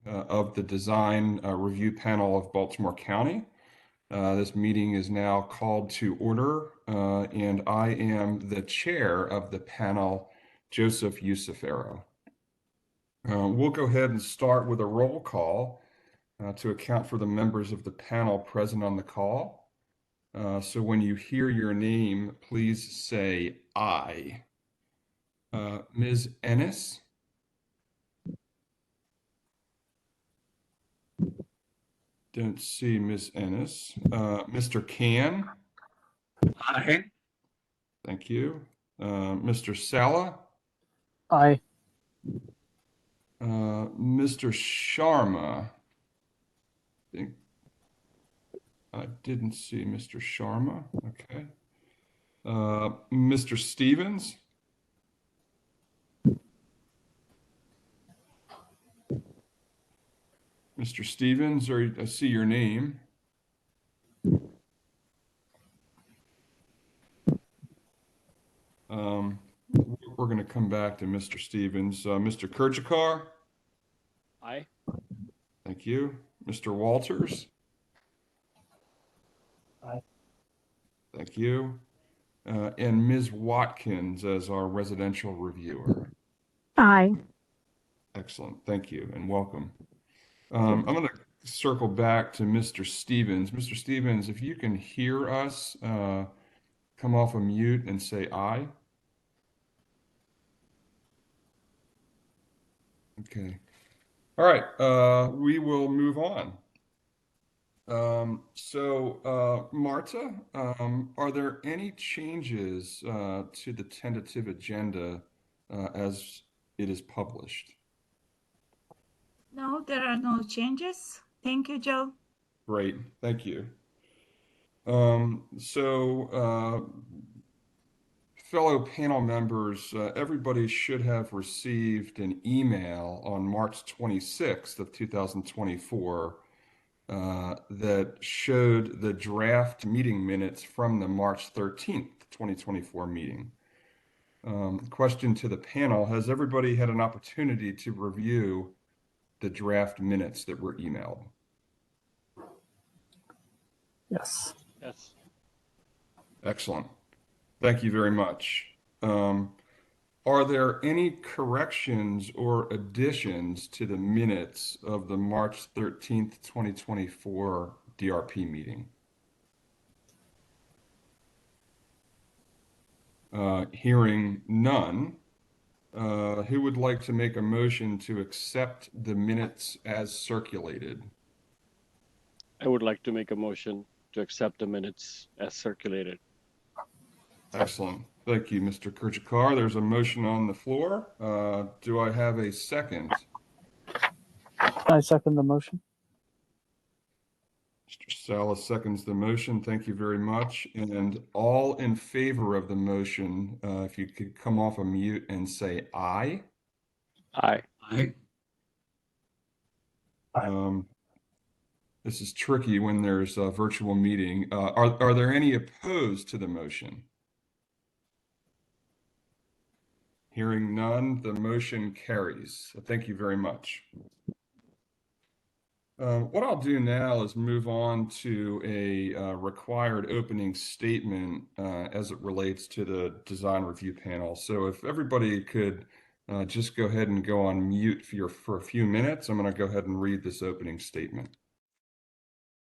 of the Design Review Panel of Baltimore County. This meeting is now called to order, and I am the chair of the panel, Joseph Yusufero. We'll go ahead and start with a roll call to account for the members of the panel present on the call. So when you hear your name, please say aye. Ms. Ennis? Don't see Ms. Ennis. Mr. Can? Aye. Thank you. Mr. Sala? Aye. Mr. Sharma? I didn't see Mr. Sharma. Okay. Mr. Stevens? Mr. Stevens, I see your name. We're going to come back to Mr. Stevens. Mr. Kurjakar? Aye. Thank you. Mr. Walters? Aye. Thank you. And Ms. Watkins as our residential reviewer. Aye. Excellent. Thank you and welcome. I'm going to circle back to Mr. Stevens. Mr. Stevens, if you can hear us, come off of mute and say aye. Okay. All right. We will move on. Marta, are there any changes to the tentative agenda as it is published? No, there are no changes. Thank you, Joe. Great, thank you. Fellow panel members, everybody should have received an email on March 26th of 2024 that showed the draft meeting minutes from the March 13th, 2024 meeting. Question to the panel, has everybody had an opportunity to review the draft minutes that were emailed? Yes. Yes. Excellent. Thank you very much. Are there any corrections or additions to the minutes of the March 13th, 2024 DRP meeting? Hearing none, who would like to make a motion to accept the minutes as circulated? I would like to make a motion to accept the minutes as circulated. Excellent. Thank you, Mr. Kurjakar. There's a motion on the floor. Do I have a second? I second the motion. Mr. Salas seconds the motion. Thank you very much. And all in favor of the motion, if you could come off of mute and say aye. Aye. Aye. This is tricky when there's a virtual meeting. Are there any opposed to the motion? Hearing none, the motion carries. Thank you very much. What I'll do now is move on to a required opening statement as it relates to the design review panel. So if everybody could just go ahead and go on mute for a few minutes, I'm going to go ahead and read this opening statement.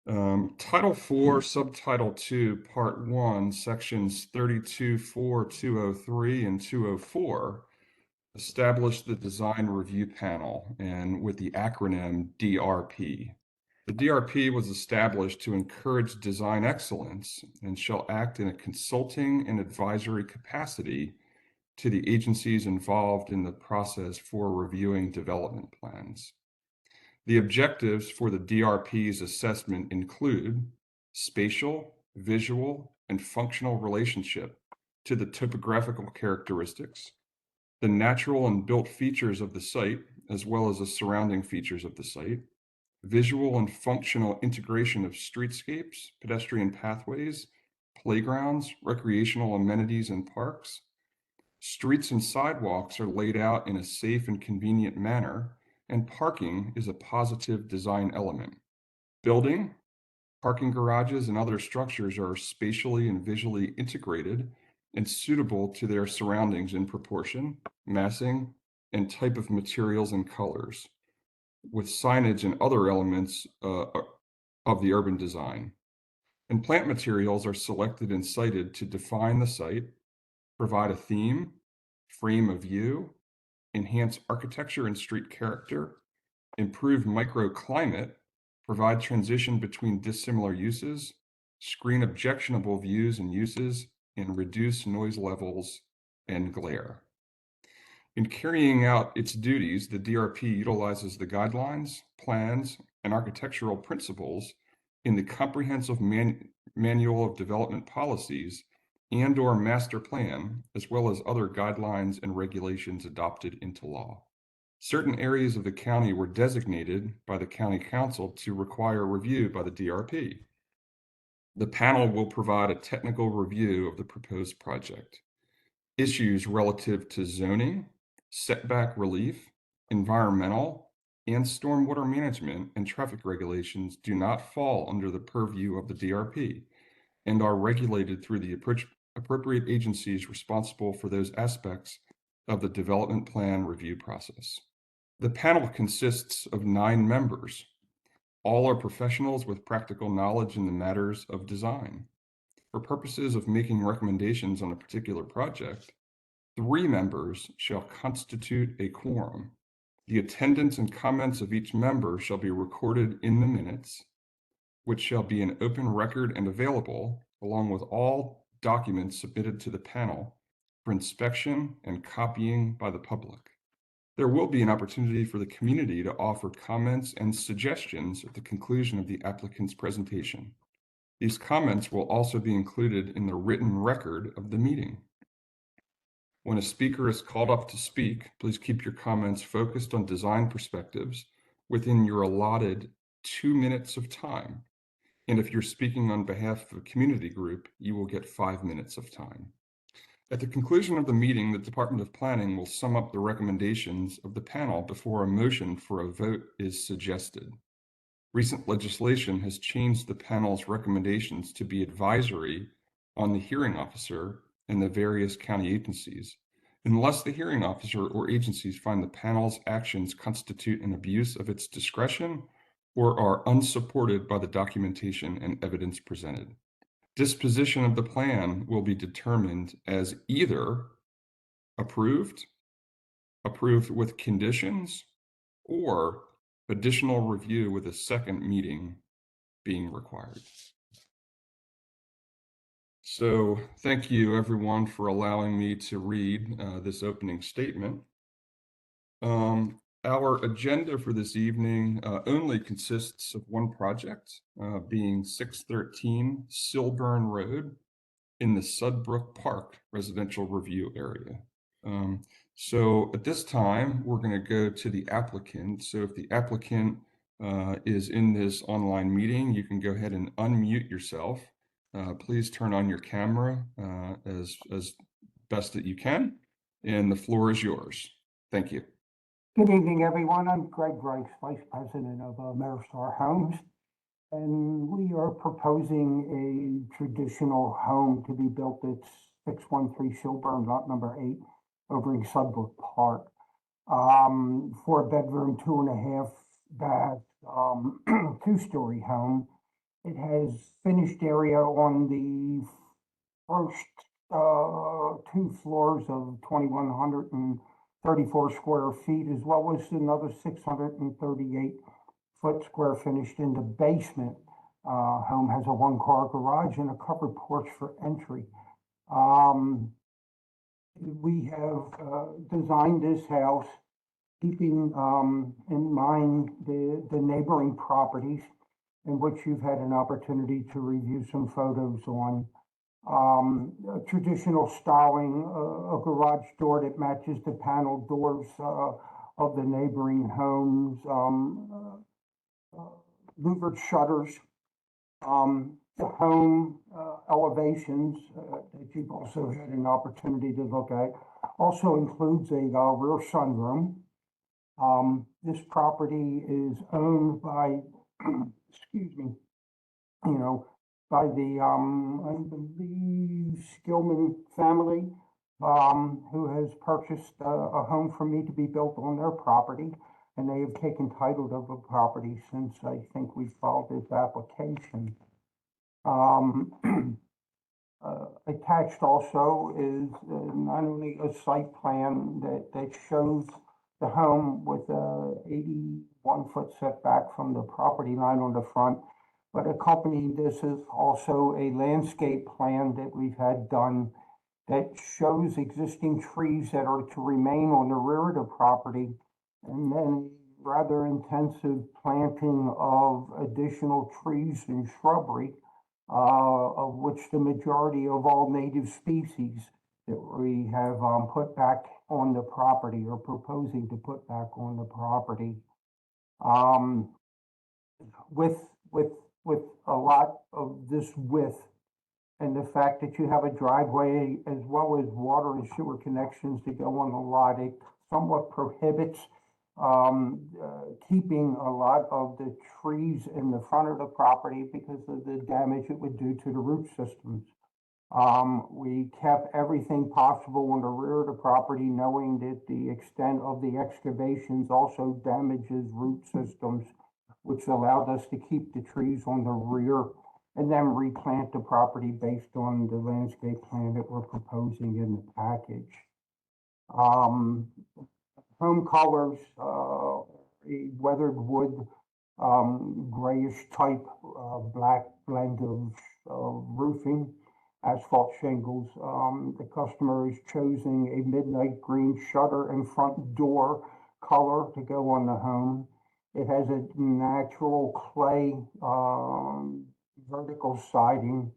Title 4, Subtitle 2, Part 1, Sections 32.4, 203, and 204 establish the Design Review Panel, and with the acronym DRP. The DRP was established to encourage design excellence and shall act in a consulting and advisory capacity to the agencies involved in the process for reviewing development plans. The objectives for the DRP's assessment include spatial, visual, and functional relationship to the topographical characteristics, the natural and built features of the site, as well as the surrounding features of the site, visual and functional integration of streetscapes, pedestrian pathways, playgrounds, recreational amenities, and parks. Streets and sidewalks are laid out in a safe and convenient manner and parking is a positive design element. Building, parking garages, and other structures are spatially and visually integrated and suitable to their surroundings in proportion, massing, and type of materials and colors, with signage and other elements of the urban design. And plant materials are selected and cited to define the site, provide a theme, frame of view, enhance architecture and street character, improve microclimate, provide transition between dissimilar uses, screen objectionable views and uses, and reduce noise levels and glare. In carrying out its duties, the DRP utilizes the guidelines, plans, and architectural principles in the Comprehensive Manual of Development Policies and/or Master Plan, as well as other guidelines and regulations adopted into law. Certain areas of the county were designated by the County Council to require review by the DRP. The panel will provide a technical review of the proposed project. Issues relative to zoning, setback relief, environmental, and stormwater management and traffic regulations do not fall under the purview of the DRP and are regulated through the appropriate agencies responsible for those aspects of the development plan review process. The panel consists of 9 members. All are professionals with practical knowledge in the matters of design. For purposes of making recommendations on a particular project, 3 members shall constitute a quorum. The attendance and comments of each member shall be recorded in the minutes, which shall be an open record and available, along with all documents submitted to the panel for inspection and copying by the public. There will be an opportunity for the community to offer comments and suggestions at the conclusion of the applicant's presentation. These comments will also be included in the written record of the meeting. When a speaker is called up to speak, please keep your comments focused on design perspectives within your allotted 2 minutes of time. And if you're speaking on behalf of a community group, you will get 5 minutes of time. At the conclusion of the meeting, the Department of Planning will sum up the recommendations of the panel before a motion for a vote is suggested. Recent legislation has changed the panel's recommendations to be advisory on the hearing officer and the various county agencies, unless the hearing officer or agencies find the panel's actions constitute an abuse of its discretion or are unsupported by the documentation and evidence presented. Disposition of the plan will be determined as either approved, approved with conditions, or additional review with a second meeting being required. So thank you everyone for allowing me to read this opening statement. Our agenda for this evening only consists of one project, being 613 Silburn Road in the Sudbrook Park residential review area. So at this time, we're going to go to the applicant. So if the applicant is in this online meeting, you can go ahead and unmute yourself. Please turn on your camera as best that you can, and the floor is yours. Thank you. Good evening, everyone. I'm Greg Rice, Vice President of Ameristar Homes, and we are proposing a traditional home to be built at 613 Silburn, lot number 8, over in Sudbrook Park. 4-bedroom, 2.5 bath, 2-story home. It has finished area on the first 2 floors of 2,134 square feet, as well as another 638 square finished in the basement. Home has a 1-car garage and a covered porch for entry. We have designed this house keeping in mind the neighboring properties, in which you've had an opportunity to review some photos on. Traditional styling, a garage door that matches the panel doors of the neighboring homes, louvered shutters, the home elevations that you've also had an opportunity to look at also includes a rear sunroom. This property is owned by, excuse me, you know, by the, I believe, Skillman family, who has purchased a home for me to be built on their property. And they have taken title of the property since I think we filed this application. Attached also is not only a site plan that shows the home with a 81-foot setback from the property line on the front, but accompanying this is also a landscape plan that we've had done that shows existing trees that are to remain on the rear of the property, and then a rather intensive planting of additional trees and shrubbery, of which the majority of all native species that we have put back on the property or proposing to put back on the property. Um, with with with a lot of this width and the fact that you have a driveway as well as water and sewer connections to go on the lot, it somewhat prohibits keeping a lot of the trees in the front of the property because of the damage it would do to the root systems. We kept everything possible on the rear of the property, knowing that the extent of the excavations also damages root systems, which allowed us to keep the trees on the rear and then replant the property based on the landscape plan that we're proposing in the package. Home colors, a weathered wood, grayish type, black blend of roofing, asphalt shingles. The customer is choosing a midnight green shutter and front door color to go on the home. It has a natural clay, vertical siding,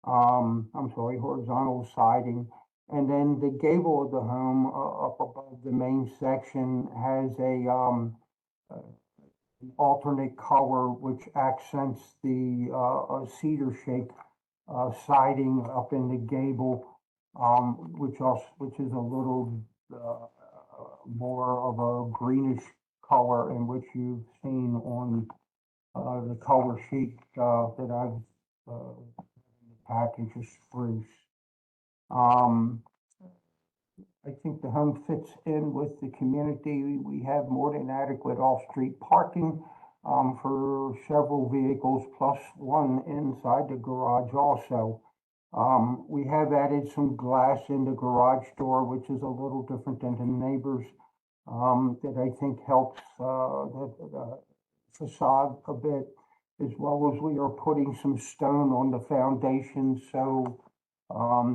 horizontal siding. And then the gable of the home, up above the main section has an alternate color which accents the cedar shake siding up in the gable, which is a little more of a greenish color, in which you've seen on the color sheet that I've package is spruce. I think the home fits in with the community. We have more than adequate off-street parking for several vehicles, plus one inside the garage also. We have added some glass in the garage door, which is a little different than the neighbors, that I think helps the facade a bit, as well as we are putting some stone on the foundation, so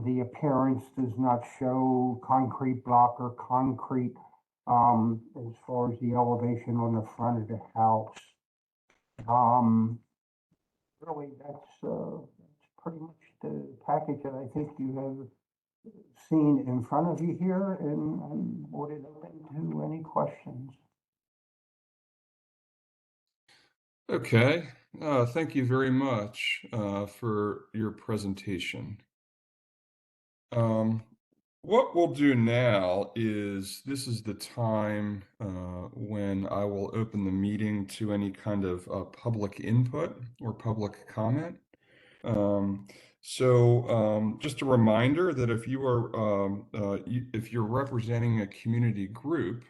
the appearance does not show concrete block or concrete as far as the elevation on the front of the house. Really, that's pretty much the package that I think you have seen in front of you here, and I'm more than open to any questions. Okay, thank you very much for your presentation. What we'll do now is this is the time when I will open the meeting to any kind of public input or public comment. Just a reminder that if you are if you're representing a community group,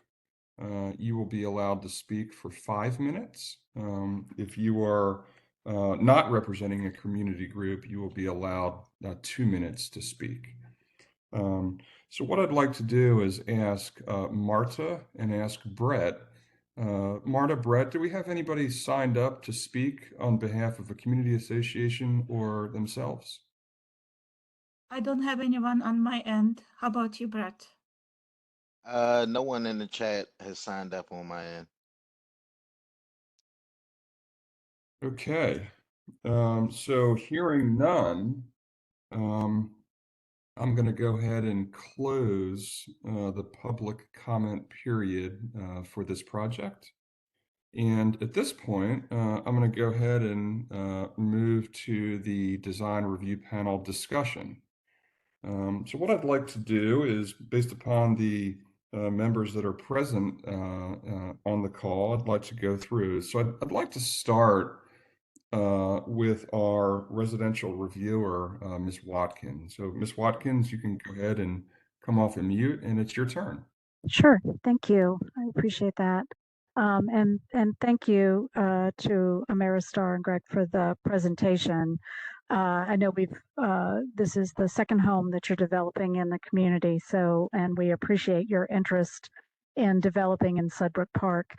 you will be allowed to speak for 5 minutes. If you are not representing a community group, you will be allowed 2 minutes to speak. So what I'd like to do is ask Marta and ask Brett. Marta, Brett, do we have anybody signed up to speak on behalf of a community association or themselves? I don't have anyone on my end. How about you, Brett? No one in the chat has signed up on my end. Okay. So hearing none, I'm going to go ahead and close the public comment period for this project. And at this point, I'm going to go ahead and move to the design review panel discussion. So what I'd like to do is, based upon the members that are present on the call, I'd like to go through. So I'd like to start with our residential reviewer, Ms. Watkins. So Ms. Watkins, you can go ahead and come off and mute, and it's your turn. Sure. Thank you. I appreciate that. And thank you to Ameristar and Greg for the presentation. I know this is the second home that you're developing in the community, and we appreciate your interest in developing in Sudbrook Park.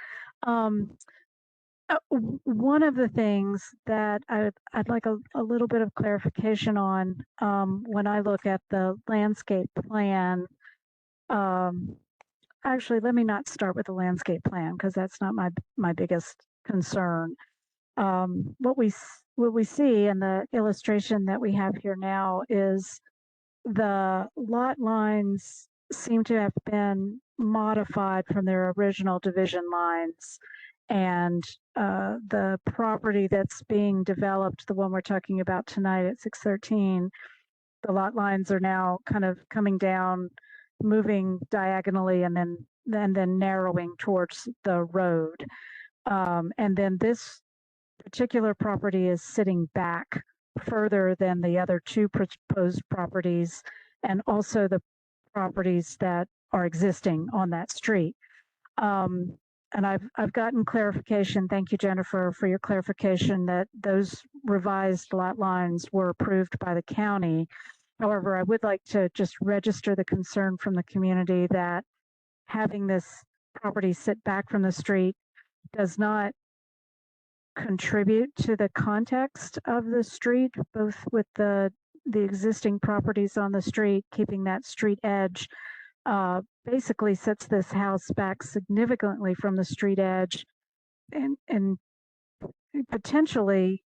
One of the things that I'd like a little bit of clarification on when I look at the landscape plan. Actually, let me not start with the landscape plan because that's not my biggest concern. What we see in the illustration that we have here now is the lot lines seem to have been modified from their original division lines, and the property that's being developed, the one we're talking about tonight at 613, the lot lines are now kind of coming down, moving diagonally, and then narrowing towards the road. And then this particular property is sitting back further than the other two proposed properties, and also the properties that are existing on that street. And I've gotten clarification. Thank you, Jennifer, for your clarification that those revised lot lines were approved by the county. However, I would like to just register the concern from the community that having this property sit back from the street does not contribute to the context of the street, both with the existing properties on the street, keeping that street edge, basically sets this house back significantly from the street edge, and potentially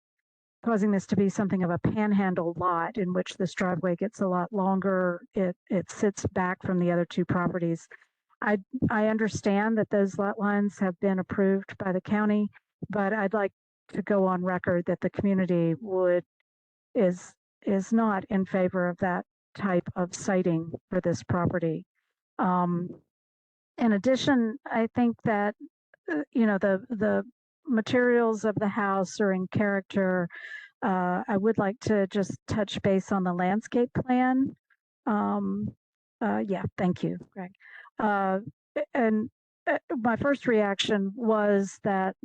causing this to be something of a panhandle lot in which this driveway gets a lot longer. It sits back from the other two properties. I understand that those lot lines have been approved by the county, but I'd like to go on record that the community is not in favor of that type of siting for this property. In addition, I think that the materials of the house are in character. I would like to just touch base on the landscape plan. Yeah, thank you, Greg. And my first reaction was that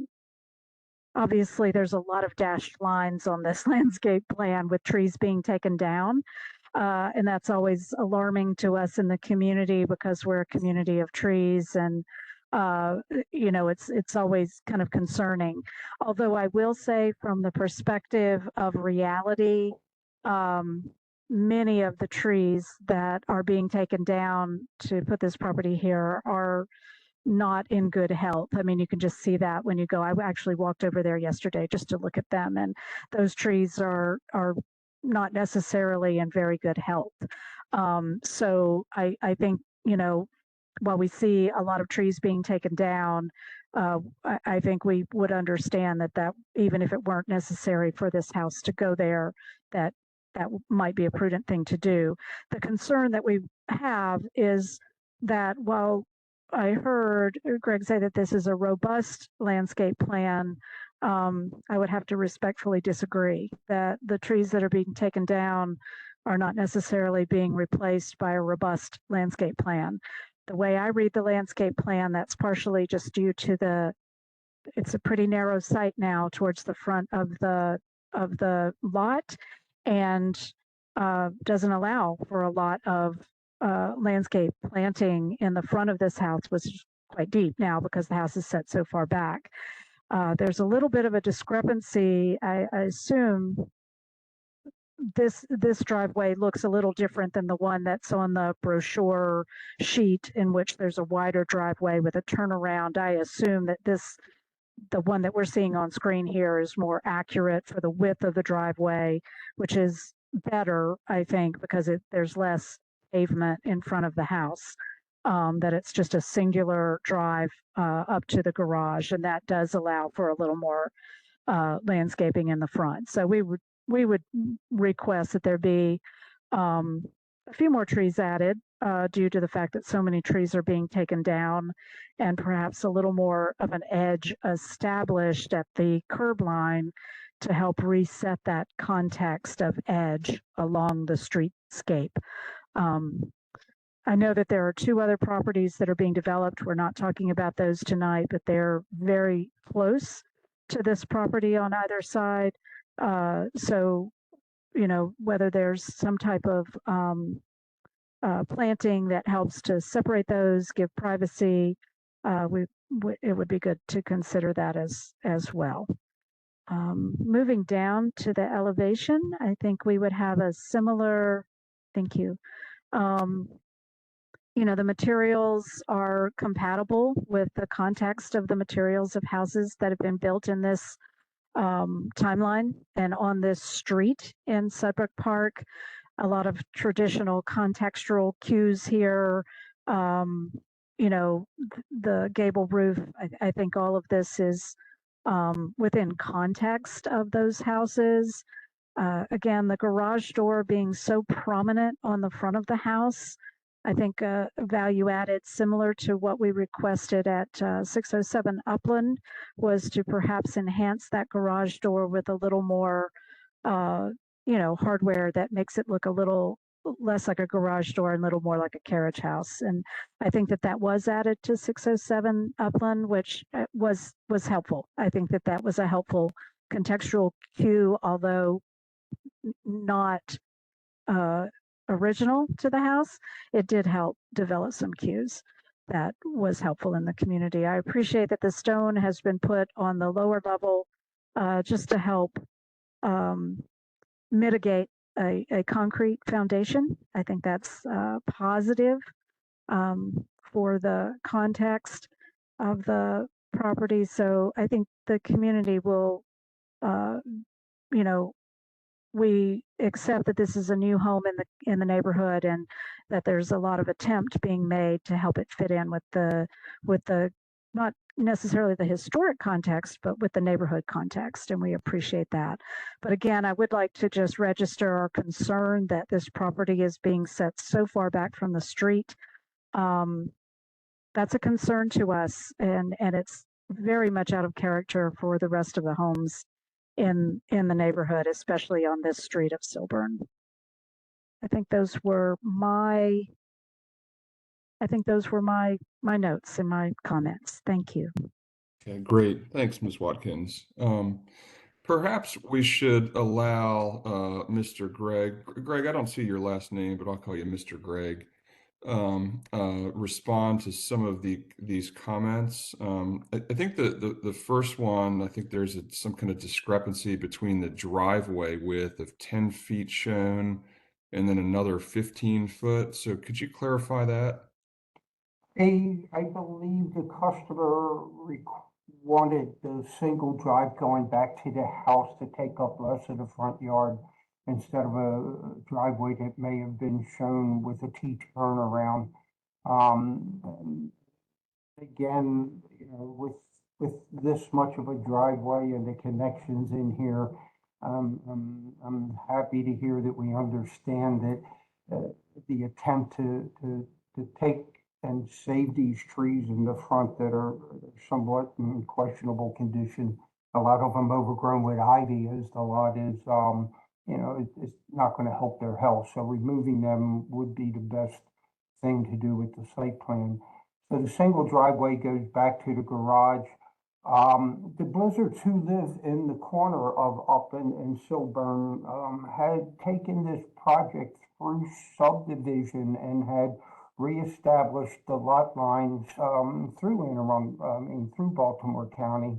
obviously there's a lot of dashed lines on this landscape plan with trees being taken down. And that's always alarming to us in the community because we're a community of trees, and it's always kind of concerning. Although I will say, from the perspective of reality, many of the trees that are being taken down to put this property here are not in good health. I mean, you can just see that when you go. I actually walked over there yesterday just to look at them, and those trees are not necessarily in very good health. So I think, while we see a lot of trees being taken down, I think we would understand that even if it weren't necessary for this house to go there, that might be a prudent thing to do. The concern that we have is that while I heard Greg say that this is a robust landscape plan, I would have to respectfully disagree that the trees that are being taken down are not necessarily being replaced by a robust landscape plan. The way I read the landscape plan, that's partially just due to it's a pretty narrow site now towards the front of the lot, and doesn't allow for a lot of landscape planting in the front of this house, which is quite deep now because the house is set so far back. There's a little bit of a discrepancy. I assume this driveway looks a little different than the one that's on the brochure sheet, in which there's a wider driveway with a turnaround. I assume that the one that we're seeing on screen here is more accurate for the width of the driveway, which is better, I think, because there's less pavement in front of the house. That it's just a singular drive up to the garage, and that does allow for a little more landscaping in the front. So we would request that there be a few more trees added due to the fact that so many trees are being taken down, and perhaps a little more of an edge established at the curb line to help reset that context of edge along the streetscape. I know that there are two other properties that are being developed. We're not talking about those tonight, but they're very close to this property on either side. So, you know, whether there's some type of planting that helps to separate those, give privacy, it would be good to consider that as well. Moving down to the elevation, I think we would have a similar, thank you. You know, the materials are compatible with the context of the materials of houses that have been built in this timeline and on this street in Sudbrook Park. A lot of traditional contextual cues here. You know, the gable roof, I think all of this is within context of those houses. Again, the garage door being so prominent on the front of the house, I think value added similar to what we requested at 607 Upland was to perhaps enhance that garage door with a little more, you know, hardware that makes it look a little less like a garage door and a little more like a carriage house. And I think that that was added to 607 Upland, which was helpful. I think that that was a helpful contextual cue, although not original to the house. It did help develop some cues that was helpful in the community. I appreciate that the stone has been put on the lower level just to help mitigate a concrete foundation. I think that's positive for the context of the property. So I think the community will, you know, we accept that this is a new home in the neighborhood and that there's a lot of attempt being made to help it fit in with the not necessarily the historic context, but with the neighborhood context, and we appreciate that. But again, I would like to just register our concern that this property is being set so far back from the street. That's a concern to us, and it's very much out of character for the rest of the homes in the neighborhood, especially on this street of Silburn. I think those were my notes and my comments. Thank you. Okay, great. Thanks, Ms. Watkins. Perhaps we should allow Mr. Greg, I don't see your last name, but I'll call you Mr. Greg, respond to some of these comments. I think the first one, I think there's some kind of discrepancy between the driveway width of 10 feet shown and then another 15 foot. So could you clarify that? I believe the customer wanted the single drive going back to the house to take up less of the front yard instead of a driveway that may have been shown with a T-turn around. Again, you know, with this much of a driveway and the connections in here, I'm happy to hear that we understand that the attempt to take and save these trees in the front that are somewhat in questionable condition. A lot of them overgrown with ivy, as the lot is, you know, it's not going to help their health. So removing them would be the best thing to do with the site plan. So the single driveway goes back to the garage. The Blizzards who live in the corner of Upland and Silburn had taken this project through subdivision and had reestablished the lot lines through Anne Arundel, through Baltimore County,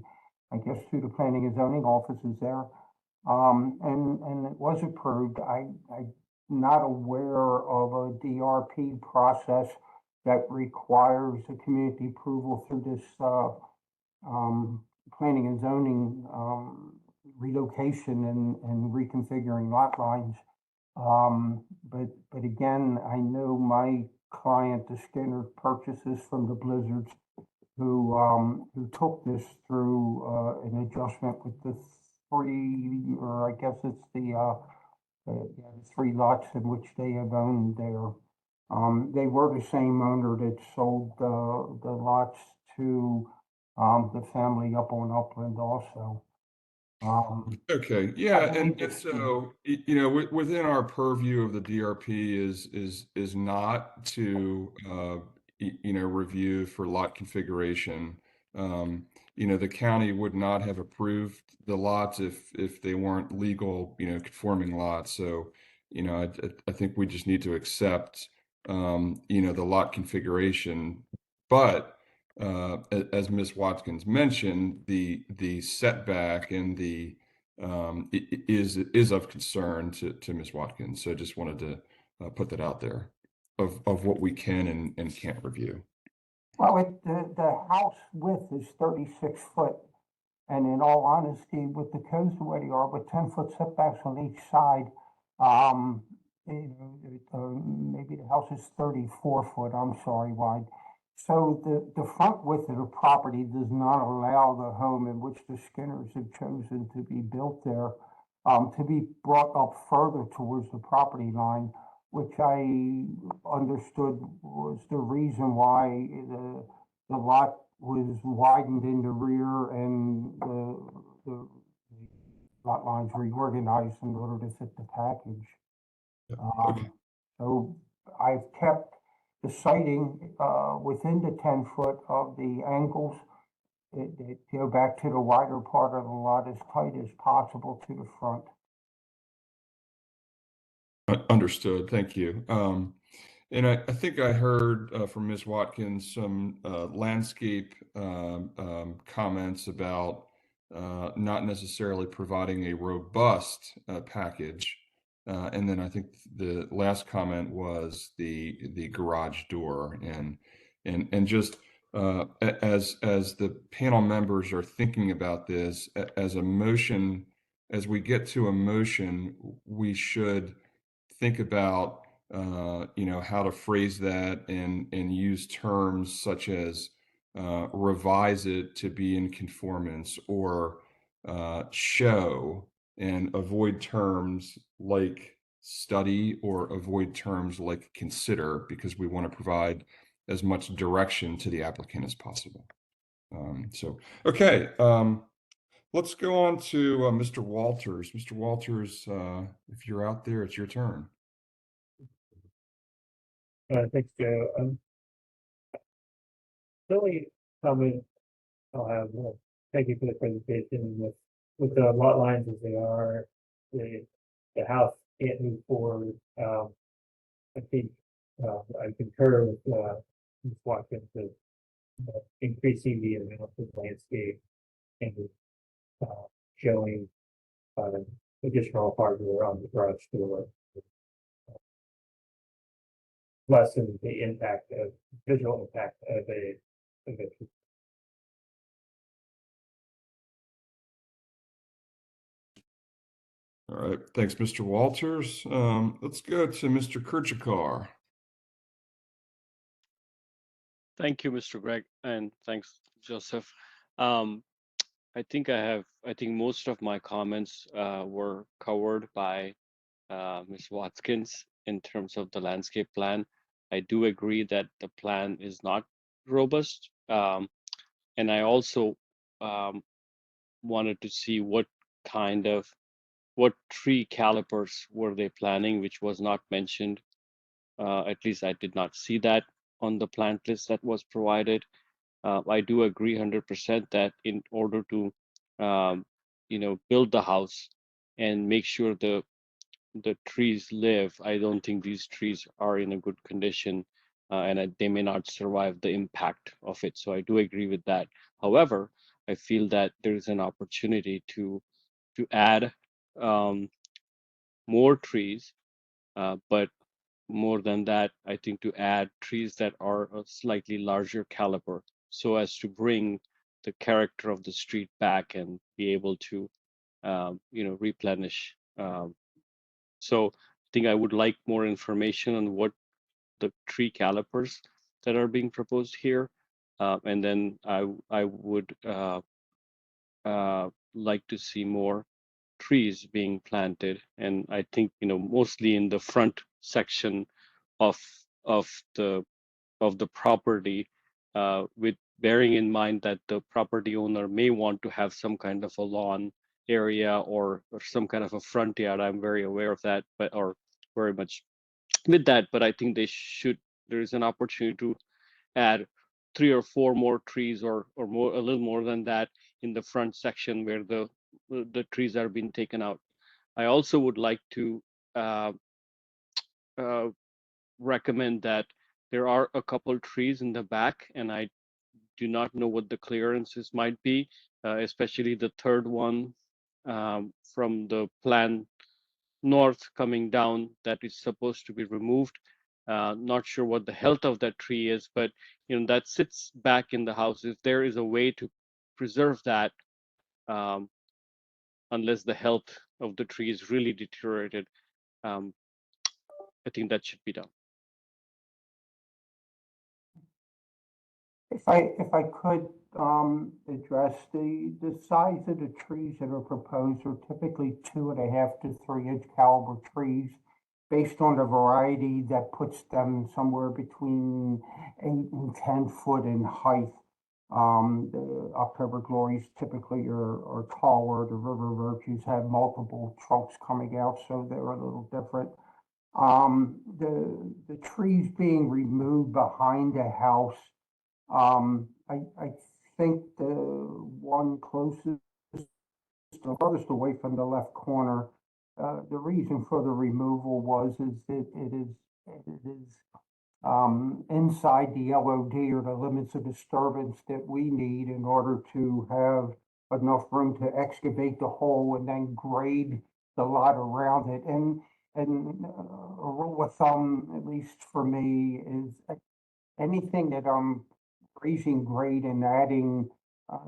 I guess through the planning and zoning offices there. And it was approved. I'm not aware of a DRP process that requires a community approval through this planning and zoning relocation and reconfiguring lot lines. But again, I know my client, the Skinner, purchases from the Blizzards who took this through an adjustment with the three, or I guess it's the 3 lots in which they have owned there. They were the same owner that sold the lots to the family up on Upland also. Okay, I yeah, believe and this, so you know, within our purview of the DRP is not to you know, review for lot configuration. Um, you know, the county would not have approved the lots if they weren't legal, you know, conforming lots. So, you know, I think we just need to accept you know, the lot configuration, but as Ms. Watkins mentioned, the setback and the is of concern to Ms. Watkins. So just wanted to put that out there of what we can and can't review. well, the house width is 36 foot. And in all honesty, with the codes the way they are, with 10-foot setbacks on each side, maybe the house is 34 foot, I'm sorry, wide. So the front width of the property does not allow the home in which the Skinners have chosen to be built there, to be brought up further towards the property line, which I understood was the reason why the lot was widened in the rear and the lot lines reorganized in order to fit the package. Okay. So I've kept the sighting within the 10 foot of the angles that go back to the wider part of the lot as tight as possible to the front. Understood. Thank you. And I think I heard from Ms. Watkins some landscape comments about not necessarily providing a robust package. And then I think the last comment was the garage door and just as the panel members are thinking about this as a motion, as we get to a motion, we should think about you know, how to phrase that and use terms such as revise it to be in conformance or show, and avoid terms like study or avoid terms like consider, because we want to provide as much direction to the applicant as possible. So, okay, let's go on to Mr. Walters. Mr. Walters, if you're out there, it's your turn. Thanks, Joe. The only comment I'll have, thank you for the presentation. With the lot lines as they are, the house can't move forward. I think I concur with Ms. Watkins of increasing the amount of landscape and showing additional hardware on the garage door. Lessen the impact of visual impact of a All right, thanks, Mr. Walters. Let's go to Mr. Kirchikar. Thank you, Mr. Gregg, and thanks, Joseph. I think most of my comments were covered by Ms. Watkins in terms of the landscape plan. I do agree that the plan is not robust, and I also wanted to see what tree calipers were they planning, which was not mentioned. At least I did not see that on the plant list that was provided. I do agree 100% that in order to, build the house and make sure the trees live, I don't think these trees are in a good condition, and they may not survive the impact of it. So I do agree with that. However, I feel that there is an opportunity to add more trees, but more than that, I think to add trees that are a slightly larger caliber, so as to bring the character of the street back and be able to, replenish. So I think I would like more information on what the tree calipers that are being proposed here, and then I would like to see more trees being planted. And I think, mostly in the front section of of the property, with bearing in mind that the property owner may want to have some kind of a lawn area or some kind of a front yard. I'm very aware of that, but or very much with that. But I think there is an opportunity to add 3 or 4 more trees or more, a little more than that, in the front section where the trees are being taken out. I also would like to uh, uh, recommend that there are a couple trees in the back, and I do not know what the clearances might be, especially the third one from the plan north coming down that is supposed to be removed. Not sure what the health of that tree is, but that sits back in the house. If there is a way to preserve that, um, unless the health of the tree is really deteriorated, um, I think that should be done. If I could address the size of the trees that are proposed are typically 2.5 to 3 inch caliber trees, based on the variety that puts them somewhere between 8 and 10 foot in height. The October glories typically are taller. The river birches have multiple trunks coming out, so they're a little different. The trees being removed behind the house, I think the one closest, the farthest away from the left corner, the reason for the removal is that it is inside the LOD, or the limits of disturbance that we need in order to have enough room to excavate the hole and then grade the lot around it. And a rule of thumb, at least for me, is anything that I'm raising grade and adding a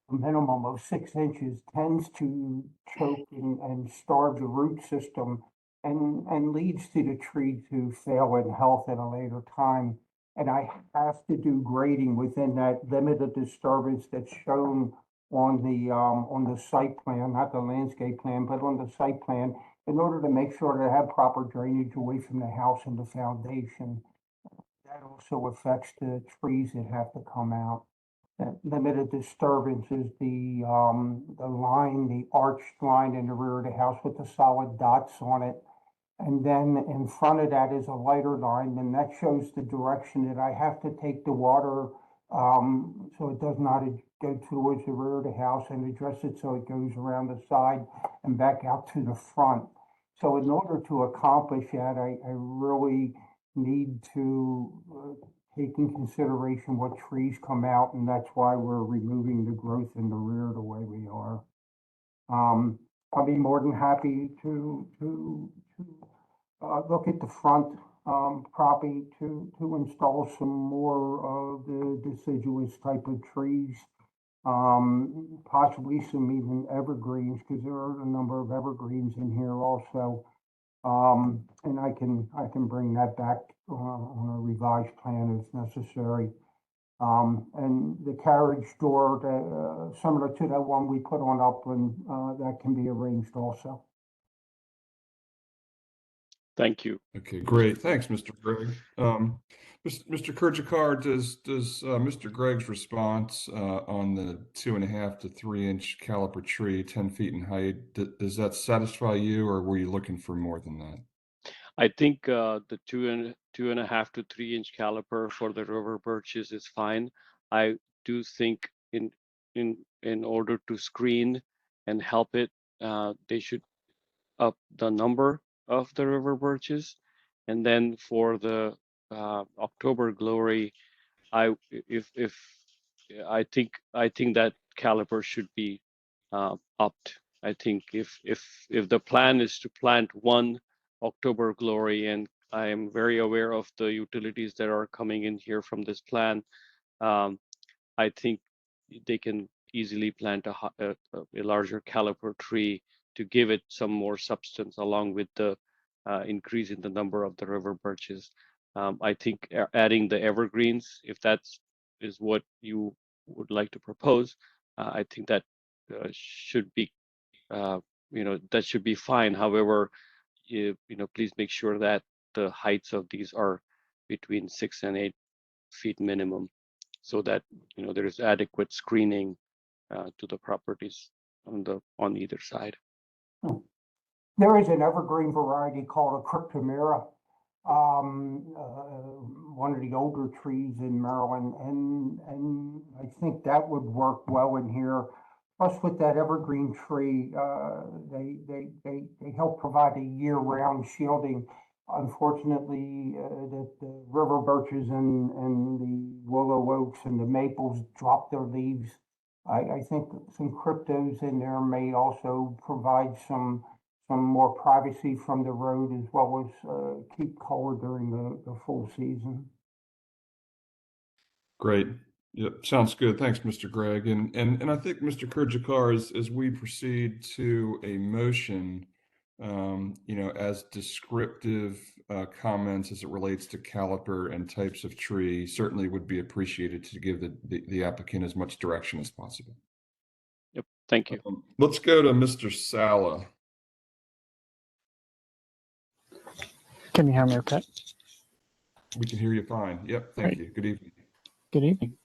minimum of 6 inches tends to choke and starve the root system, and leads to the tree to fail in health at a later time. And I have to do grading within that limit of disturbance that's shown on the site plan, not the landscape plan, but on the site plan, in order to make sure to have proper drainage away from the house and the foundation. That also affects the trees that have to come out. That limited disturbance is the line, the arched line in the rear of the house with the solid dots on it. And then in front of that is a lighter line, and that shows the direction that I have to take the water, so it does not go towards the rear of the house, and address it so it goes around the side and back out to the front. So in order to accomplish that, I really need to take in consideration what trees come out, and that's why we're removing the growth in the rear the way we are. I'll be more than happy to look at the front property to install some more of the deciduous type of trees, possibly some even evergreens, because there are a number of evergreens in here also. And I can bring that back on a revised plan if necessary. And the carriage door, similar to that one we put on Upland, that can be arranged also. Thank you. Okay, great. Thanks, Mr. Gregg. Mr. Kurjakar, does Mr. Gregg's response on the 2.5 to 3 inch caliper tree, 10 feet in height, does that satisfy you, or were you looking for more than that? I think the 2.5 to 3 inch caliper for the river birches is fine. I do think in order to screen and help it, they should up the number of the river birches. And then for the October glory, I think that caliper should be upped. I think if the plan is to plant one October glory, and I am very aware of the utilities that are coming in here from this plan, I think they can easily plant a larger caliper tree to give it some more substance, along with the increase in the number of the river birches. I think adding the evergreens, if that's is what you would like to propose, I think that should be, that should be fine. However, please make sure that the heights of these are between 6 and 8 feet minimum, so that there is adequate screening to the properties on either side. There is an evergreen variety called a cryptomera, one of the older trees in Maryland, and I think that would work well in here. Plus, with that evergreen tree, they help provide a year-round shielding. Unfortunately, the river birches and the willow oaks and the maples drop their leaves. I think some cryptos in there may also provide some more privacy from the road, as well as keep color during the full season. Great. Yep, sounds good. Thanks, Mr. Gregg. And I think, Mr. Kurjakar, as we proceed to a motion, as descriptive comments as it relates to caliper and types of tree certainly would be appreciated to give the applicant as much direction as possible. Yep, thank you. Let's go to Mr. Sala. Can you hear me okay? We can hear you fine. Yep, thank Great. you. Good evening. Good evening.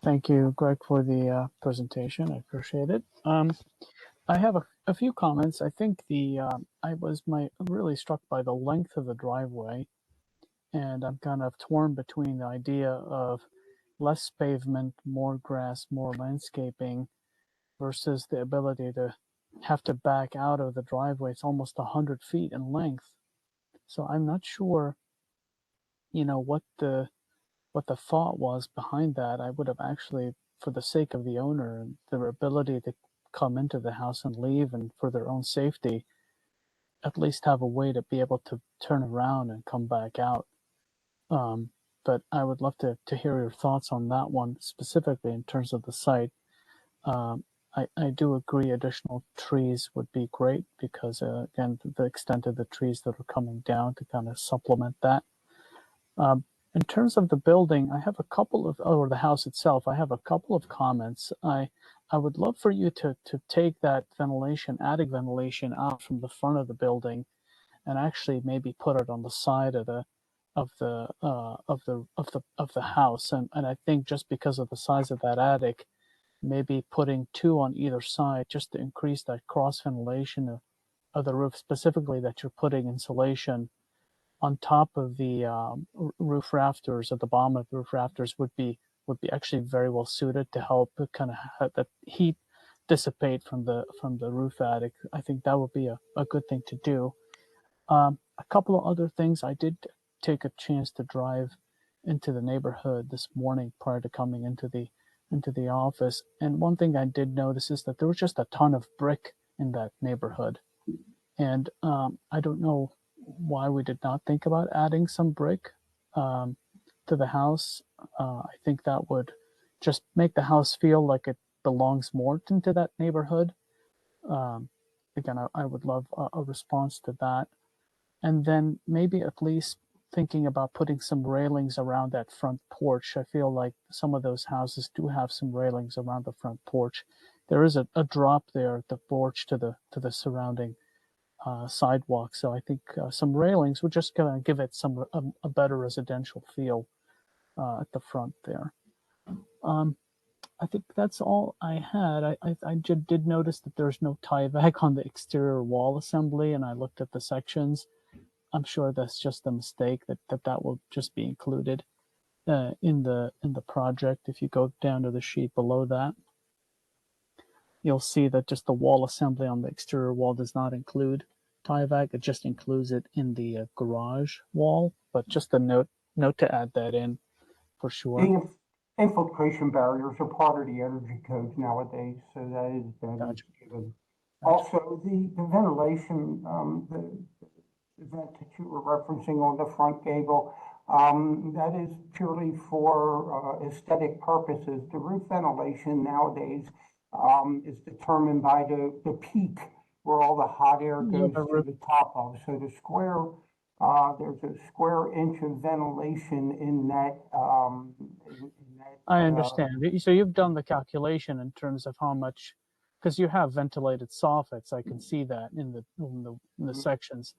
Thank you, Greg, for the presentation. I appreciate it. I have a few comments. I think I was really struck by the length of the driveway, and I'm kind of torn between the idea of less pavement, more grass, more landscaping, versus the ability to have to back out of the driveway. It's almost 100 feet in length. So I'm not sure, what the thought was behind that. I would have actually, for the sake of the owner and their ability to come into the house and leave, and for their own safety, at least have a way to be able to turn around and come back out. But I would love to hear your thoughts on that one, specifically in terms of the site. I do agree additional trees would be great, because again, the extent of the trees that are coming down to kind of supplement that. In terms of the building, I have a couple of, or the house itself, I have a couple of comments. I would love for you to take that ventilation, attic ventilation, out from the front of the building, and actually maybe put it on the side of the house. And I think just because of the size of that attic, maybe putting 2 on either side, just to increase that cross ventilation of the roof, specifically that you're putting insulation on top of the roof rafters, at the bottom of the roof rafters, would be actually very well suited to help kind of have that heat dissipate from the roof attic. I think that would be a good thing to do. A couple of other things. I did take a chance to drive into the neighborhood this morning prior to coming into the office, and one thing I did notice is that there was just a ton of brick in that neighborhood, and I don't know why we did not think about adding some brick to the house. I think that would just make the house feel like it belongs more into that neighborhood. Again, I would love a response to that. And then maybe at least thinking about putting some railings around that front porch. I feel like some of those houses do have some railings around the front porch. There is a drop there at the porch to the surrounding sidewalk. So I think some railings would just kind of give it a better residential feel at the front there. I think that's all I had. I did notice that there's no tie back on the exterior wall assembly, and I looked at the sections. I'm sure that's just a mistake, that will just be included in the project. If you go down to the sheet below that, you'll see that just the wall assembly on the exterior wall does not include tie-back. It just includes it in the garage wall. But just a note to add that in for sure. The infiltration barriers are part of the energy codes nowadays, so that is Gotcha. given. Gotcha. Also, the ventilation, the vent that you were referencing on the front gable, that is purely for aesthetic purposes. The roof ventilation nowadays is determined by the peak where all the hot air goes to the top of. So the square, there's a square inch of ventilation in that. I understand. So you've done the calculation in terms of how much, because you have ventilated soffits. I can see that in the sections.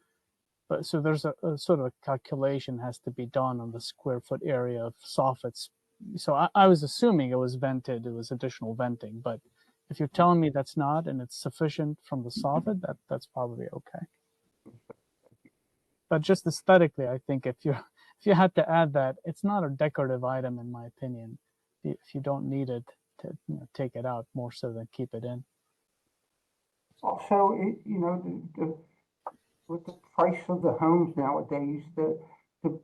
But so there's a sort of a calculation has to be done on the square foot area of soffits. So I was assuming it was vented, it was additional venting, but if you're telling me that's not and it's sufficient from the soffit, that's probably okay. But just aesthetically, I think if you had to add that, it's not a decorative item in my opinion. If you don't need it, to take it out more so than keep it in. Also, with the price of the homes nowadays, the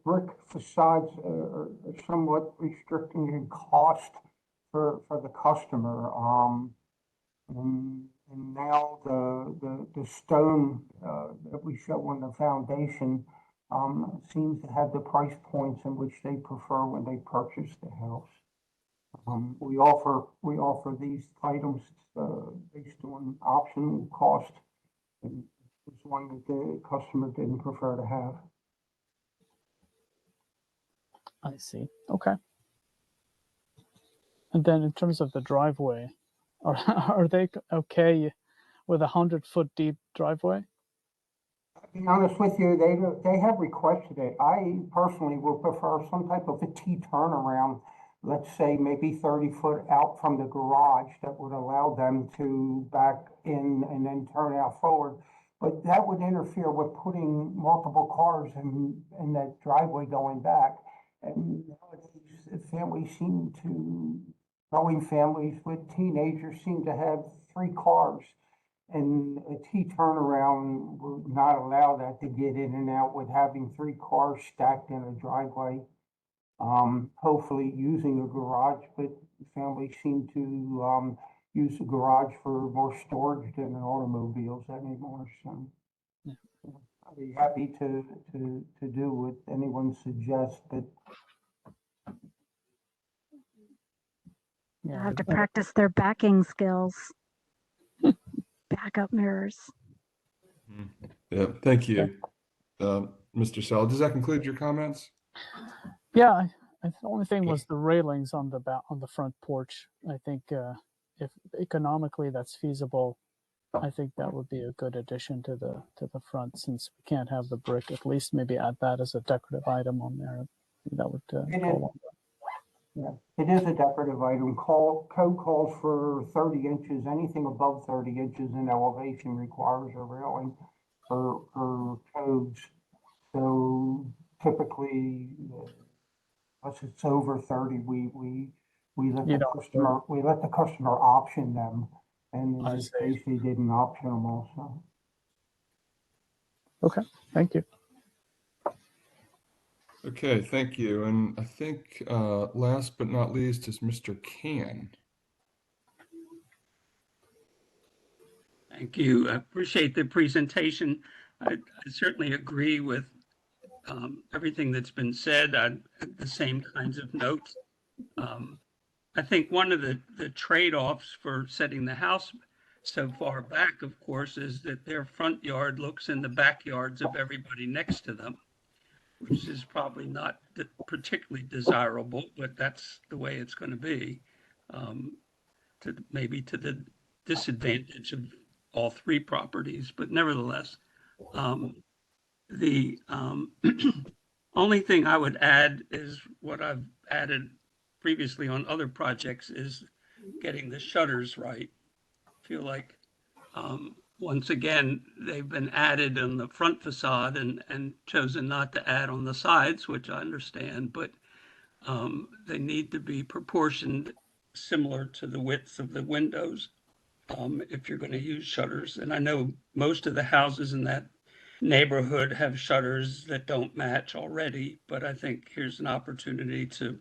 brick facades are somewhat restricting in cost for the customer. And now the stone that we show on the foundation seems to have the price points in which they prefer when they purchase the house. We offer these items based on optional cost, and it's one that the customer didn't prefer to have. I see. Okay. And then in terms of the driveway, are they okay with 100-foot deep driveway? To be honest with you, they have requested it. I personally would prefer some type of a T turnaround, let's say maybe 30 foot out from the garage, that would allow them to back in and then turn out forward. But that would interfere with putting multiple cars in that driveway going back. And nowadays, growing families with teenagers seem to have 3 cars. And a T turnaround would not allow that to get in and out with having 3 cars stacked in a driveway. Hopefully using a garage, but families seem to use the garage for more storage than automobiles anymore. So Yeah. I'd be happy to do what anyone suggests, but They have to practice their backing skills. Backup mirrors. Yeah, thank you, Mr. Sell. Does that conclude your comments? Yeah, the only thing was the railings on the front porch. I think if economically that's feasible, I think that would be a good addition to the front, since we can't have the brick. At least maybe add that as a decorative item on there. That would go a long way. yeah, it is a decorative item. Code calls for 30 inches. Anything above 30 inches in elevation requires a railing for codes. So typically, unless it's over 30, we let the customer option them, and in this case, they didn't option them also. Okay, thank you. Okay, thank you. And I think last but not least is Mr. Can. Thank you. I appreciate the presentation. I certainly agree with everything that's been said. I had the same kinds of notes. I think one of the trade-offs for setting the house so far back, of course, is that their front yard looks in the backyards of everybody next to them, which is probably not particularly desirable, but that's the way it's going to be, maybe to the disadvantage of all 3 properties. But nevertheless, the only thing I would add is what I've added previously on other projects, is getting the shutters right. I feel like once again, they've been added on the front facade and chosen not to add on the sides, which I understand, but they need to be proportioned similar to the width of the windows if you're going to use shutters. And I know most of the houses in that neighborhood have shutters that don't match already, but I think here's an opportunity to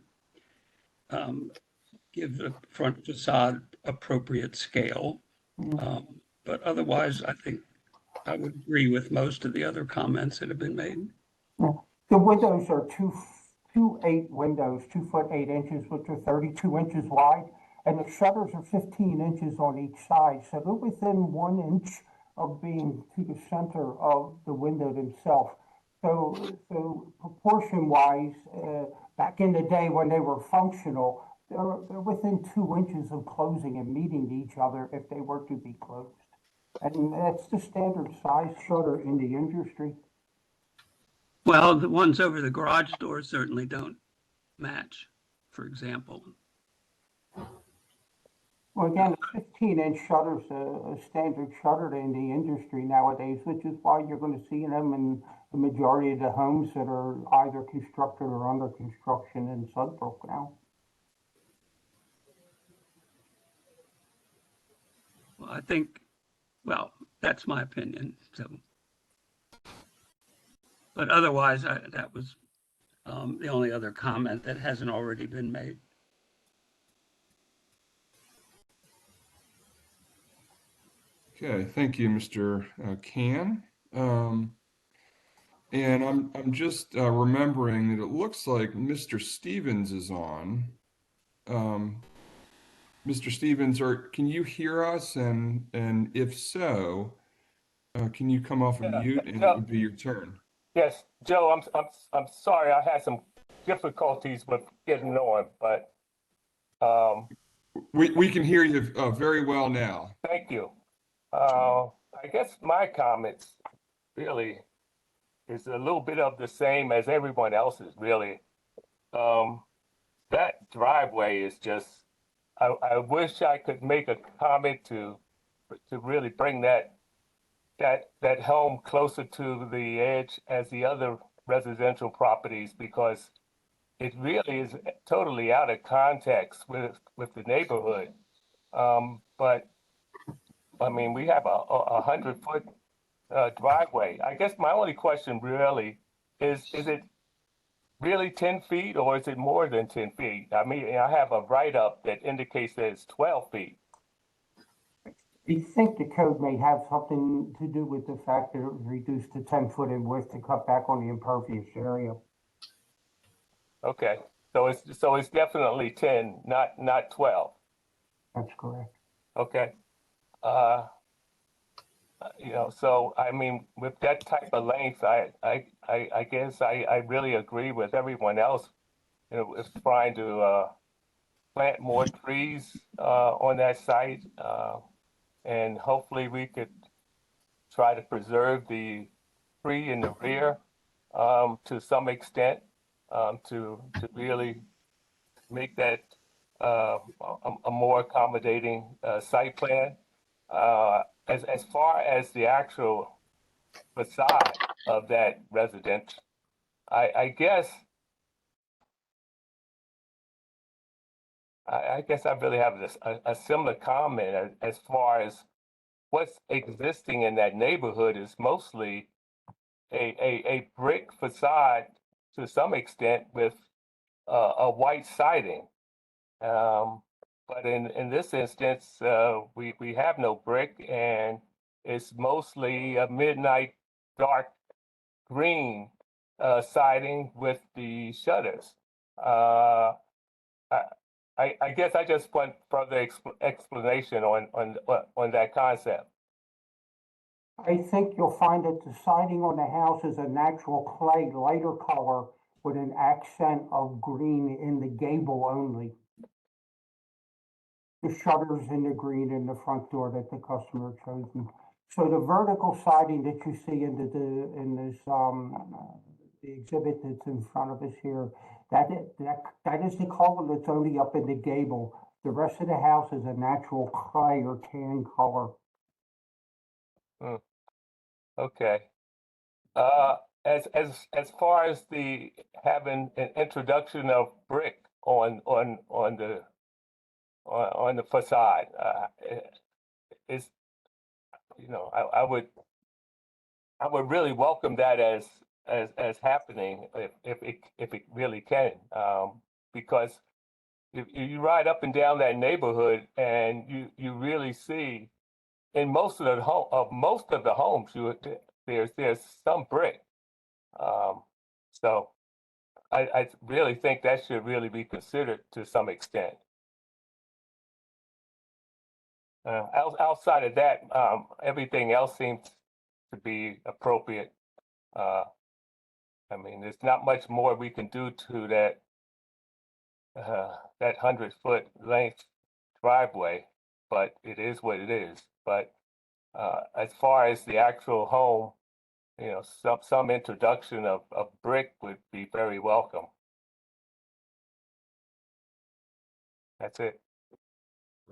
give the front facade appropriate scale. But otherwise, I think I would agree with most of the other comments that have been made. Yeah. The windows are 2.8 windows, 2 foot 8 inches, which are 32 inches wide, and the shutters are 15 inches on each side. So they're within 1 inch of being to the center of the window themselves. So proportion wise, back in the day when they were functional, they're within 2 inches of closing and meeting each other if they were to be closed. And that's the standard size shutter in the industry. Well, the ones over the garage doors certainly don't match, for example. Well, again, a 15-inch shutter's a standard shutter in the industry nowadays, which is why you're going to see them in the majority of the homes that are either constructed or under construction in Sudbrook now. Well, I think, well, that's my opinion. So, but otherwise, that was the only other comment that hasn't already been made. Okay, thank you, Mr. Can. And I'm just remembering that it looks like Mr. Stevens is on. Mr. Stevens, can you hear us? And if so, can you come off of Yeah, mute and it Joe, would be your turn. yes, Joe, I'm sorry, I had some difficulties with getting on, but We can hear you very well now. thank you. I guess my comments really is a little bit of the same as everyone else's, really. That driveway is just, I wish I could make a comment to really bring that home closer to the edge as the other residential properties, because it really is totally out of context with the neighborhood. But I mean, we have a 100-foot driveway. I guess my only question really is it really 10 feet or is it more than 10 feet? I mean, I have a write-up that indicates that it's 12 feet. I think the code may have something to do with the fact that it was reduced to 10 foot in width to cut back on the impervious area. Okay, so it's definitely 10, not 12. That's correct. Okay. You know, so I mean, with that type of length, I guess I really agree with everyone else. You know, with trying to plant more trees on that site, and hopefully we could try to preserve the tree in the rear to some extent, to really make that a more accommodating site plan. As far as the actual facade of that residence, I guess I really have a similar comment as far as what's existing in that neighborhood is mostly a brick facade to some extent with a white siding. But in this instance, we have no brick, and it's mostly a midnight dark green siding with the shutters. Uh, I guess I just want further explanation on that concept. I think you'll find that the siding on the house is a natural clay, lighter color with an accent of green in the gable only. The shutters in the green in the front door that the customer chosen. So the vertical siding that you see in the exhibit that's in front of us here, that is the color that's only up in the gable. The rest of the house is a natural clay or tan color. Okay. As far as the having an introduction of brick on the facade, is, you know, I would really welcome that as happening if it really can, because if you ride up and down that neighborhood and you really see in most of the homes there's some brick. So I really think that should really be considered to some extent. Outside of that, everything else seems to be appropriate. I mean, there's not much more we can do to that 100-foot length driveway, but it is what it is. But as far as the actual home, you know, some introduction of brick would be very welcome. That's it.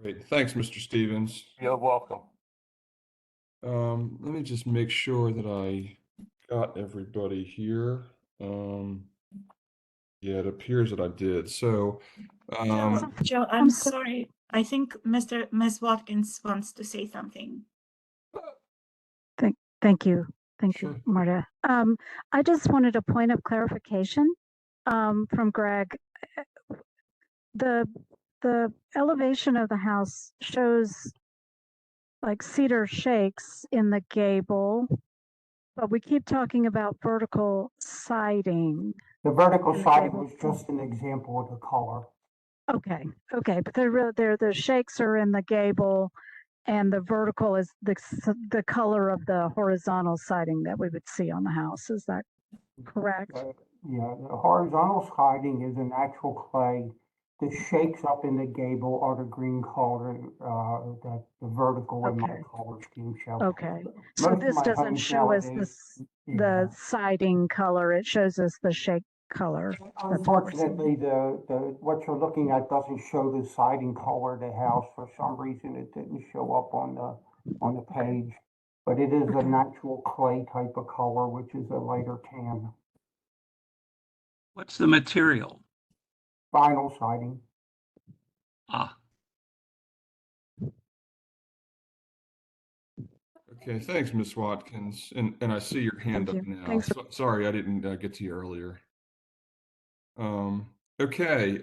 Great. Thanks, Mr. Stevens. You're welcome. Let me just make sure that I got everybody here. Yeah, it appears that I did. So, Joe, I'm sorry. I think Ms. Watkins wants to say something. Thank you. Thank Sure. you, Marta. I just wanted a point of clarification from Greg. The elevation of the house shows like cedar shakes in the gable, but we keep talking about vertical siding. The vertical in the siding gable. was just an example of the color. Okay, but the shakes are in the gable, and the vertical is the color of the horizontal siding that we would see on the house. Is that correct? Yeah, the horizontal siding is an actual clay. The shakes up in the gable are the green color that the vertical in my Okay. color scheme show. Okay, so Most of this my doesn't homes show us nowadays, the siding color. It shows us the shake color. Unfortunately, the what you're looking at doesn't show the siding color of the house. For some reason, it didn't show up on the page. But it is a natural clay type of color, which is a lighter tan. What's the material? Vinyl siding. Ah, Okay, thanks, Miss Watkins. And I see your hand Thank up you. now. Thanks for Sorry, I didn't get to you earlier. Okay,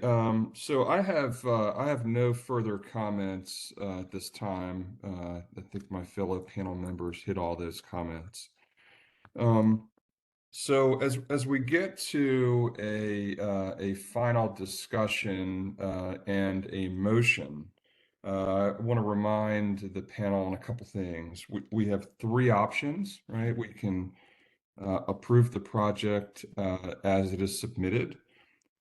so I have no further comments at this time. I think my fellow panel members hit all those comments. So as we get to a final discussion and a motion, I want to remind the panel on a couple things. We have three options, right? We can approve the project as it is submitted.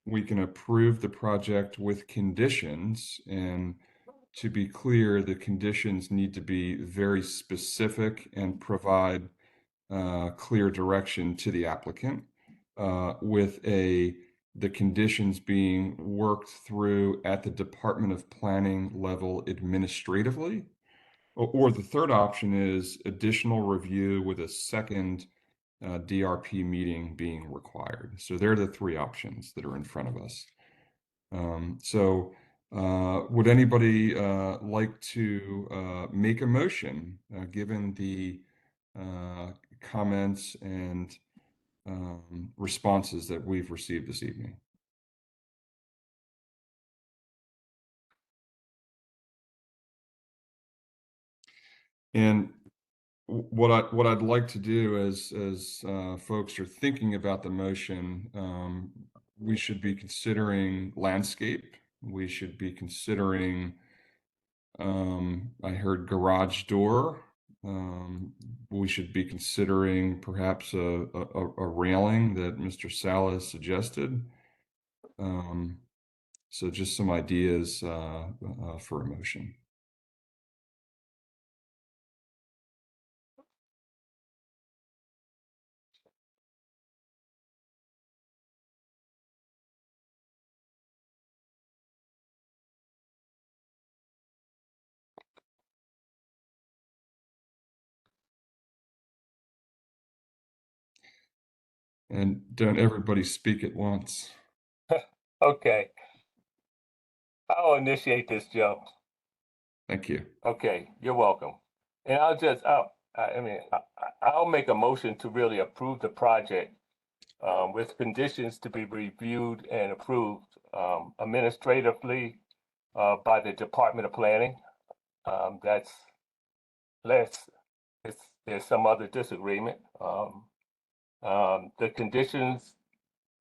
We can approve the project with conditions, and to be clear, the conditions need to be very specific and provide clear direction to the applicant, with the conditions being worked through at the Department of Planning level administratively. Or the third option is additional review with a second DRP meeting being required. So they're the three options that are in front of us. Would anybody like to make a motion given the comments and responses that we've received this evening? And what I'd like to do as folks are thinking about the motion, we should be considering landscape. We should be considering, I heard garage door. We should be considering perhaps a railing that Mr. Salas suggested. So just some ideas for a motion. And don't everybody speak at once. Okay. I'll initiate this, Joe. Thank you. Okay, you're welcome. And I'll make a motion to really approve the project with conditions to be reviewed and approved administratively by the Department of Planning. That's less. There's some other disagreement. The conditions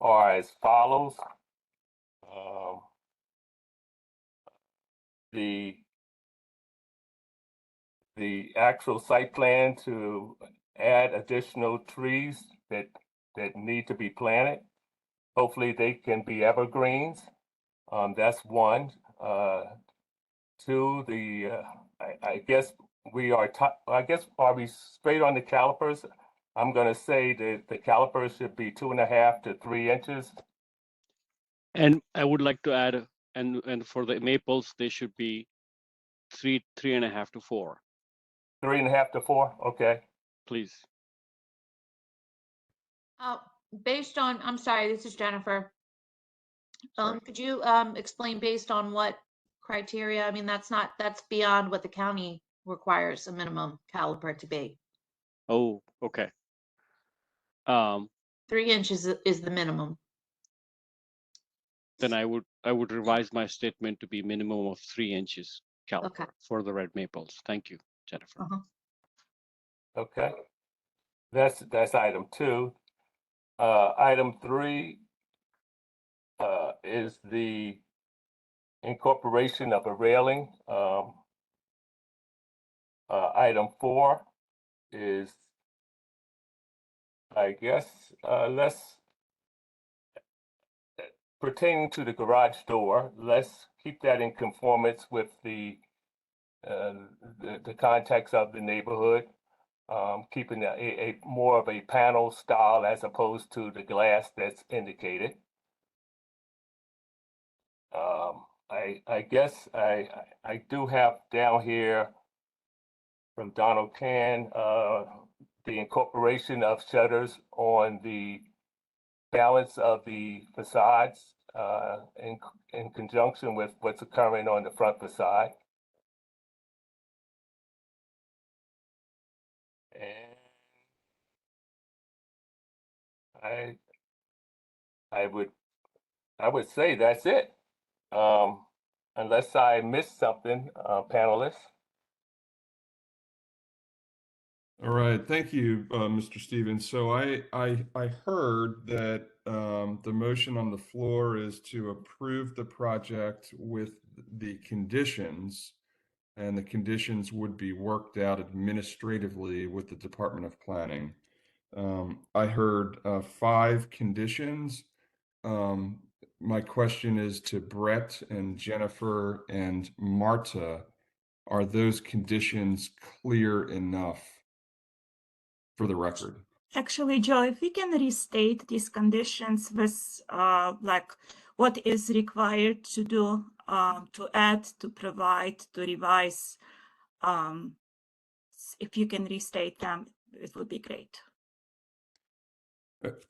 are as follows. The actual site plan to add additional trees that need to be planted. Hopefully they can be evergreens. That's one. Two, I guess are we straight on the calipers? I'm gonna say that the caliper should be 2.5 to 3 inches. And I would like to add, and for the maples, they should be 3.5 to 4, 3.5 to 4, okay. please. Based on, I'm sorry, this is Jennifer. Sorry. Could you explain based on what criteria? I mean, that's beyond what the county requires a minimum caliper to be. Oh, okay. 3 inches is the minimum. Then I would revise my statement to be minimum of 3 inches caliper Okay. for the red maples. Thank you, Jennifer. Okay. That's item 2. Item 3 is the incorporation of a railing. Item 4 is, I guess, less pertaining to the garage door. Let's keep that in conformance with the context of the neighborhood, keeping a more of a panel style as opposed to the glass that's indicated. I guess I do have down here from Donald Can the incorporation of shutters on the balance of the facades in conjunction with what's occurring on the front facade. And I would say that's it. Unless I missed something, panelists. All right, thank you, Mr. Stevens. So I heard that the motion on the floor is to approve the project with the conditions, and the conditions would be worked out administratively with the Department of Planning. I heard 5 conditions. My question is to Brett and Jennifer and Marta. Are those conditions clear enough for the record? Actually, Joe, if we can restate these conditions with like what is required to do, to add, to provide, to revise, if you can restate them, it would be great.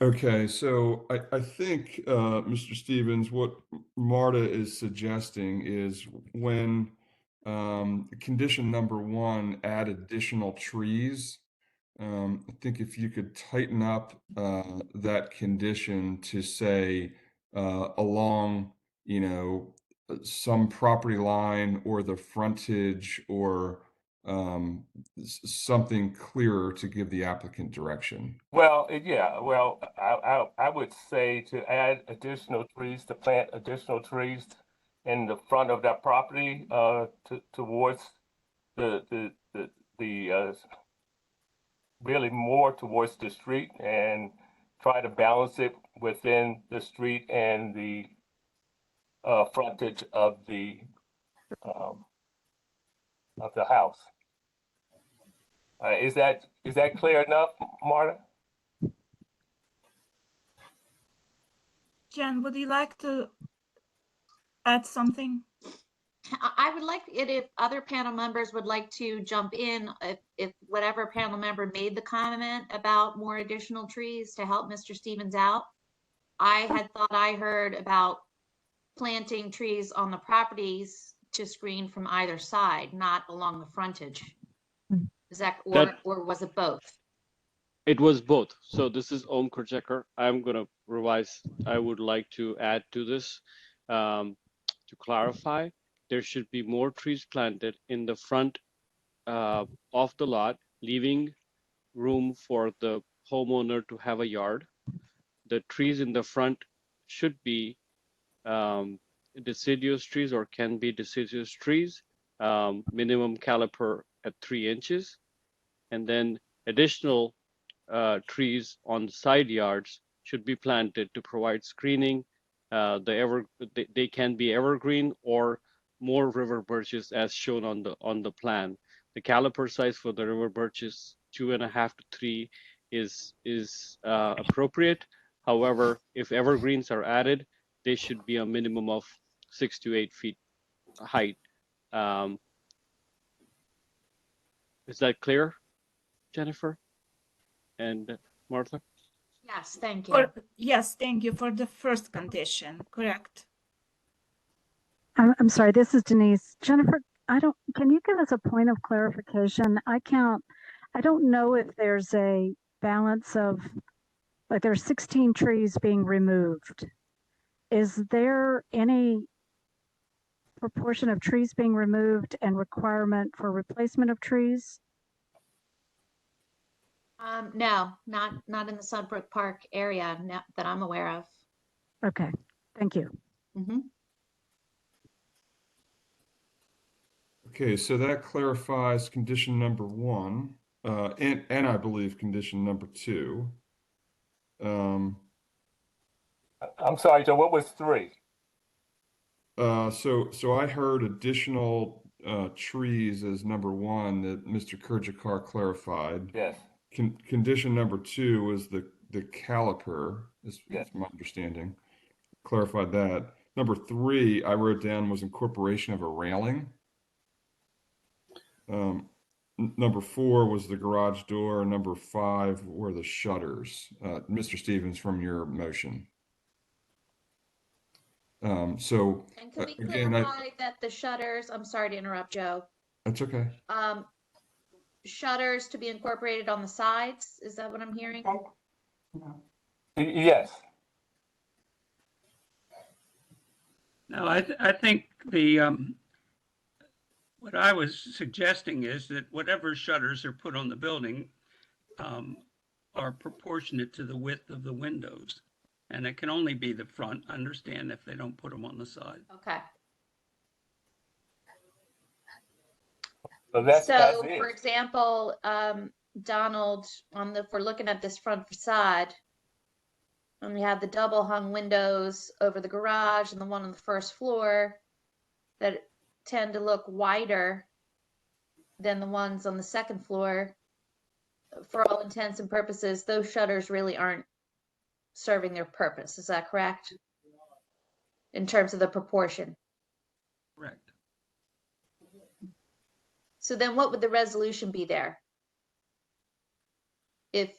Okay, so I think, Mr. Stevens, what Marta is suggesting is when condition number 1, add additional trees. I think if you could tighten up that condition to say along, some property line or the frontage or something clearer to give the applicant direction. Well, yeah, well, I would say to add additional trees, to plant additional trees in the front of that property, towards the really more towards the street, and try to balance it within the street and the frontage of the house. Is that clear enough, Marta? Jen, would you like to add something? I would like it if other panel members would like to jump in, if whatever panel member made the comment about more additional trees to help Mr. Stevens out. I had thought I heard about planting trees on the properties to screen from either side, not along the frontage. Is that, or was it both? It was both. So this is Om Kurchekar. I'm going to revise. I would like to add to this to clarify. There should be more trees planted in the front of the lot, leaving room for the homeowner to have a yard. The trees in the front should be deciduous trees or can be deciduous trees, minimum caliper at 3 inches, and then additional trees on the side yards should be planted to provide screening. They can be evergreen or more river birches as shown on the plan. The caliper size for the river birch is 2.5 to 3, is appropriate. However, if evergreens are added, they should be a minimum of 6 to 8 feet height. Is that clear, Jennifer and Martha? Yes, thank you. Yes, thank you for the first condition, correct. I'm sorry, this is Denise. Jennifer, can you give us a point of clarification? I don't know if there's a balance of, like there's 16 trees being removed. Is there any proportion of trees being removed and requirement for replacement of trees? No, not in the Sunbrook Park area that I'm aware of. Okay, thank you. Mm-hmm. Okay, so that clarifies condition number 1, and I believe condition number 2. I'm sorry, Joe, what was 3? So I heard additional trees as number 1 that Mr. Kurjakar clarified. Yes. Condition number 2 was the caliper, is Yes. my understanding. Clarified that. Number 3 I wrote down was incorporation of a railing. Number 4 was the garage door. Number 5 were the shutters. Mr. Stevens, from your motion. So And could we again, clarify that the shutters, I'm sorry to interrupt, Joe. That's okay. Shutters to be incorporated on the sides, is that what I'm hearing? No. Yes. No, I think the what I was suggesting is that whatever shutters are put on the building are proportionate to the width of the windows. And it can only be the front. Understand if they don't put them on the side. Okay. So that's So, it. for example, Donald, if we're looking at this front facade, and we have the double hung windows over the garage and the one on the first floor that tend to look wider than the ones on the second floor. For all intents and purposes, those shutters really aren't serving their purpose. Is that correct? In terms of the proportion. Correct. So then what would the resolution be there? If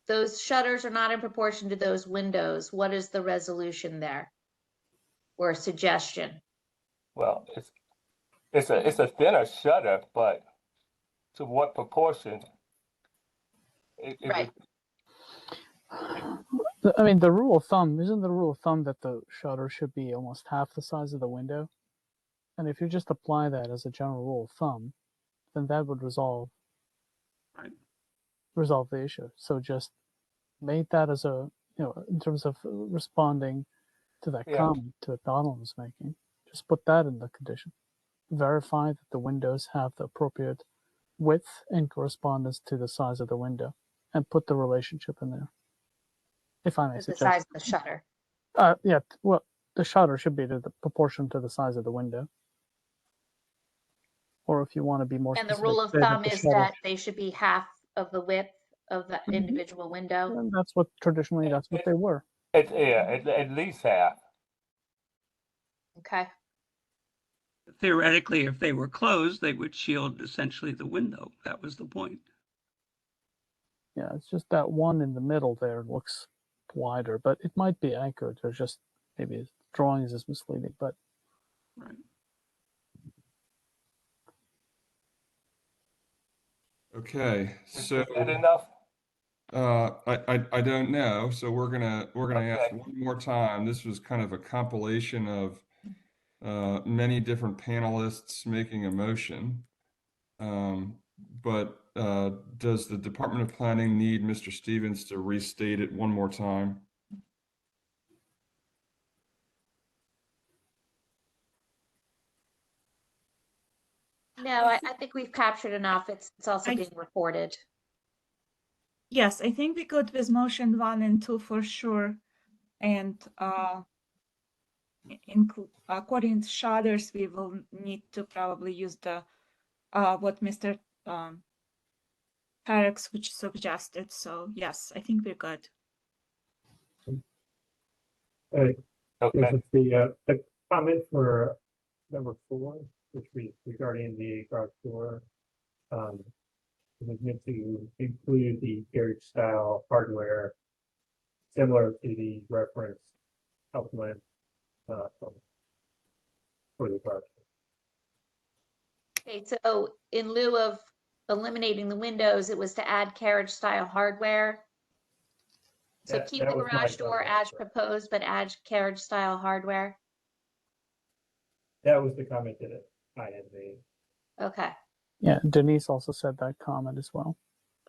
those shutters are not in proportion to those windows, what is the resolution there? Or a suggestion? Well, it's a thinner shutter, but to what proportion? Right. I mean, the rule of thumb, isn't the rule of thumb that the shutter should be almost half the size of the window? And if you just apply that as a general rule of thumb, then that would resolve the issue. So just make that as a, in terms of responding to that comment that Donald was making, just put that in the condition. Verify that the windows have the appropriate width in correspondence to the size of the window, and put the relationship in there. If I may The suggest. size of the shutter. Yeah, well, the shutter should be to the proportion to the size of the window. Or if you want to be more And the specific, rule of say that thumb the is shutter- that they should be half of the width of the individual window. And that's what traditionally, that's what they were. At least half. Okay. Theoretically, if they were closed, they would shield essentially the window. That was the point. Yeah, it's just that one in the middle there looks wider, but it might be accurate. Or just maybe drawings is misleading, but right. Okay, so is that enough? I don't know. So we're gonna ask Okay. one more time. This was kind of a compilation of many different panelists making a motion. But does the Department of Planning need Mr. Stevens to restate it one more time? No, I think we've captured enough. It's also being recorded. Yes, I think we could with motion 1 and 2 for sure. And according to shutters, we will need to probably use the what Mr. Eric's, which suggested. So yes, I think we're good. Okay. Okay. The comment for number 4, which regarding the garage door, it was meant to include the carriage style hardware similar to the reference outline for the garage. Okay, so in lieu of eliminating the windows, it was to add carriage style hardware. So keep the That was my garage door comment, as correct. proposed, but add carriage style hardware. That was the comment that I had made. Okay, Yeah, Denise also said that comment as well.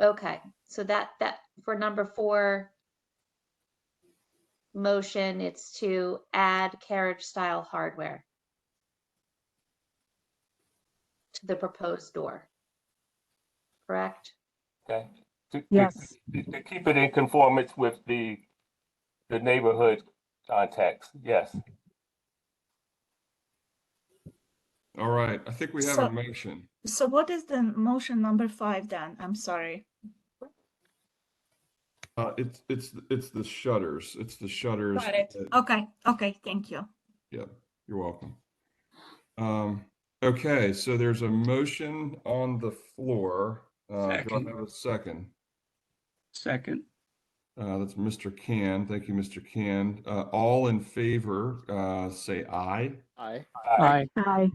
okay. So that for number 4 motion, it's to add carriage style hardware to the proposed door. Correct? Okay. Yes. To keep it in conformance with the neighborhood context. Yes. All right, I think we have a motion. So what is the motion number 5 then? I'm sorry. It's the shutters. It's the shutters. Got it. Okay. Okay. Thank you. Yeah, you're welcome. Okay, so there's a motion on the floor. Do I Second. have a second? Second. That's Mr. Can. Thank you, Mr. Can. All in favor, say aye. Aye. Aye. Aye.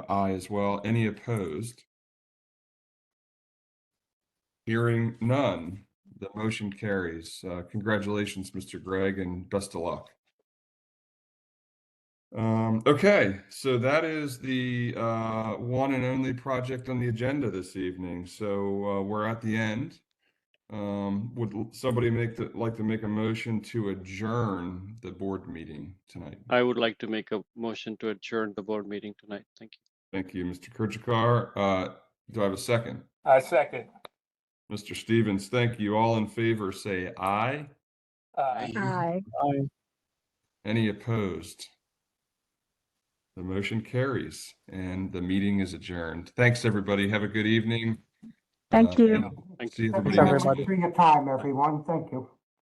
Aye as well. Any opposed? Hearing none, the motion carries. Congratulations, Mr. Gregg, and best of luck. Okay, so that is the one and only project on the agenda this evening. So we're at the end. Would somebody like to make a motion to adjourn the board meeting tonight? I would like to make a motion to adjourn the board meeting tonight. Thank you. Thank you, Mr. Kurchikar. Do I have a second? I second. Mr. Stevens, thank you. All in favor, say aye. Aye. Aye. Any opposed? The motion carries and the meeting is adjourned. Thanks, everybody. Have a good evening. Thank you. See Thank everybody you next everybody. week. for your time, everyone. Thank you.